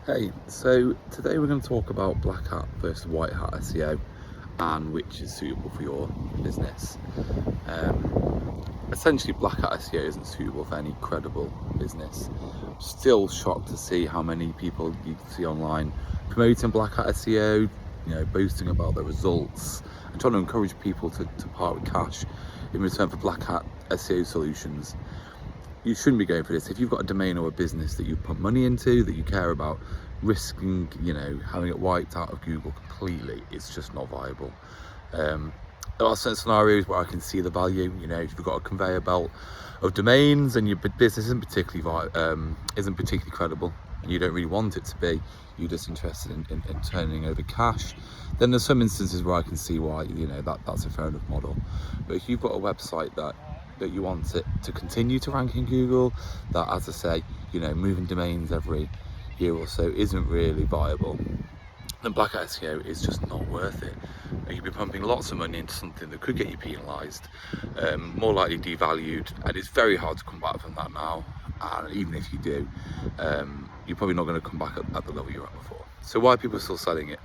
Hey, so today we're going to talk about black hat versus white hat SEO and which is suitable for your business. Essentially, black hat SEO isn't suitable for any credible business. Still shocked to see how many people you see online promoting black hat SEO, boasting about their results and trying to encourage people to part with cash in return for black hat SEO solutions. You shouldn't be going for this. If you've got a domain or a business that you put money into, that you care about, risking, having it wiped out of Google completely, it's just not viable. There are certain scenarios where I can see the value. If you've got a conveyor belt of domains and your business isn't particularly credible, and you don't really want it to be, you're just interested in turning over cash, then there's some instances where I can see why that's a fair enough model. But if you've got a website that you want it to continue to rank in Google, that, as I say, moving domains every year or so isn't really viable, then black hat SEO is just not worth it. You'll be pumping lots of money into something that could get you penalised, more likely devalued, and it's very hard to come back from that now. And even if you do, you're probably not going to come back at the level you were at before. So why are people still selling it?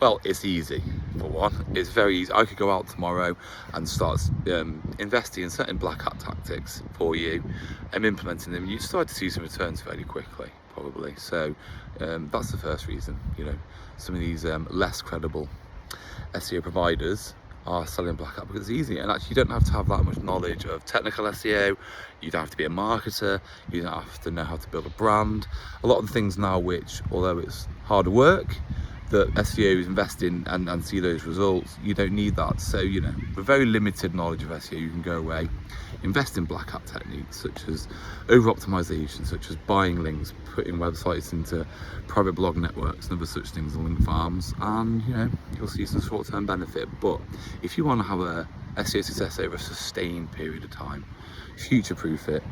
Well, it's easy, for one. It's very easy. I could go out tomorrow and start investing in certain black hat tactics for you and implementing them. You start to see some returns fairly quickly, probably. So that's the first reason. Some of these less credible SEO providers are selling black hat because it's easy, and actually you don't have to have that much knowledge of technical SEO. You don't have to be a marketer. You don't have to know how to build a brand. A lot of the things now, which, although it's harder work, that SEOs invest in and see those results, you don't need that. So with very limited knowledge of SEO, you can go away, invest in black hat techniques such as over optimization, such as buying links, putting websites into private blog networks and other such things, and link farms, and you'll see some short-term benefit. But if you want to have a SEO success over a sustained period of time, future-proof it,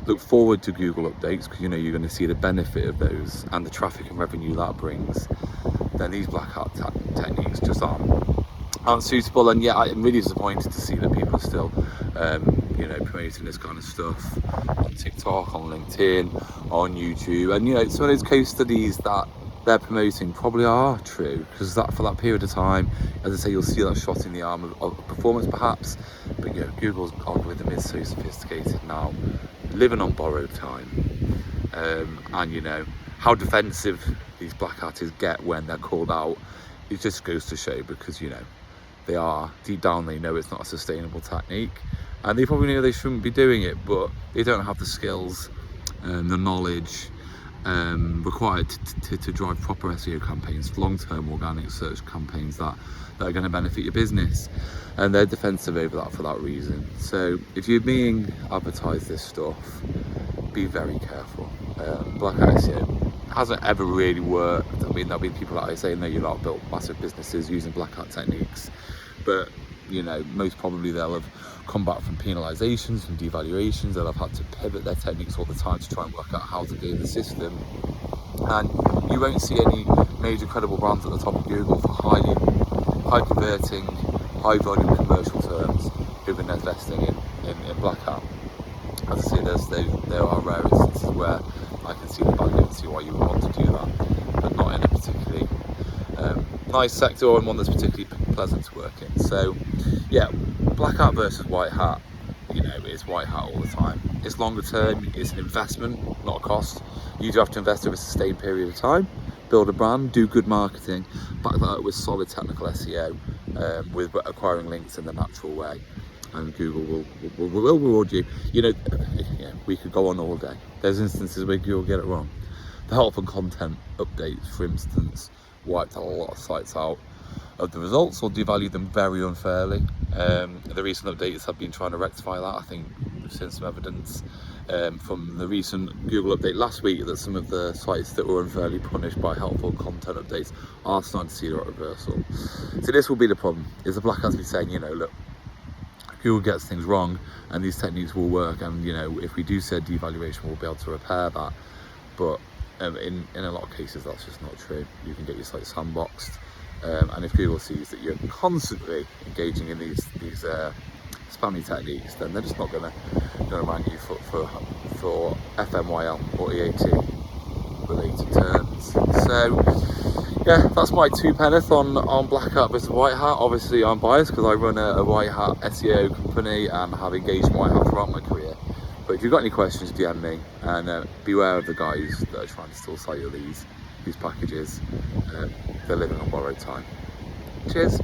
look forward to Google updates, because you're going to see the benefit of those and the traffic and revenue that brings, then these black hat techniques just aren't suitable. And yeah, I'm really disappointed to see that people are still promoting this kind of stuff on TikTok, on LinkedIn, on YouTube. And some of those case studies that they're promoting probably are true, because for that period of time, as I say, you'll see that shot in the arm of performance perhaps. But Google's algorithm is so sophisticated now, living on borrowed time. And how defensive these black hatters get when they're called out, it just goes to show, because they are, deep down, they know it's not a sustainable technique, and they probably know they shouldn't be doing it, but they don't have the skills and the knowledge required to drive proper SEO campaigns, long-term organic search campaigns that are going to benefit your business, and they're defensive over that for that reason. So if you're being advertised this stuff, be very careful. Black hat SEO hasn't ever really worked. I mean, there'll be people that I say, no, you've not built massive businesses using black hat techniques, but most probably they'll have come back from penalizations and devaluations. They'll have had to pivot their techniques all the time to try and work out how to game the system, and you won't see any major credible brands at the top of Google for high converting, high volume commercial terms who've been investing in black hat. As I say, there are rare instances where I can see the value and see why you would want to do that, but not in a particularly nice sector or in one that's particularly pleasant to work in. So yeah, black hat versus white hat, it's white hat all the time. It's longer term, it's an investment, not a cost. You do have to invest over a sustained period of time, build a brand, do good marketing, back that up with solid technical SEO, with acquiring links in the natural way, and Google will reward you. We could go on all day. There's instances where Google get it wrong. The helpful content updates, for instance, wiped a lot of sites out of the results or devalued them very unfairly. The recent updates have been trying to rectify that. I think we've seen some evidence from the recent Google update last week that some of the sites that were unfairly punished by helpful content updates are starting to see that reversal. So this will be the problem, is the black hats be saying, look, Google gets things wrong and these techniques will work, and if we do said devaluation, we'll be able to repair that. But in a lot of cases that's just not true. You can get your site sandboxed, and if Google sees that you're constantly engaging in these spammy techniques, then they're just not going to rank you for FMYL or EAT related terms. So yeah, that's my two penneth on Black Hat versus White Hat. Obviously I'm biased because I run a White Hat SEO company and have engaged in White Hat throughout my career. But if you've got any questions, DM me, and beware of the guys that are trying to still sell you these packages. They're living on borrowed time. Cheers.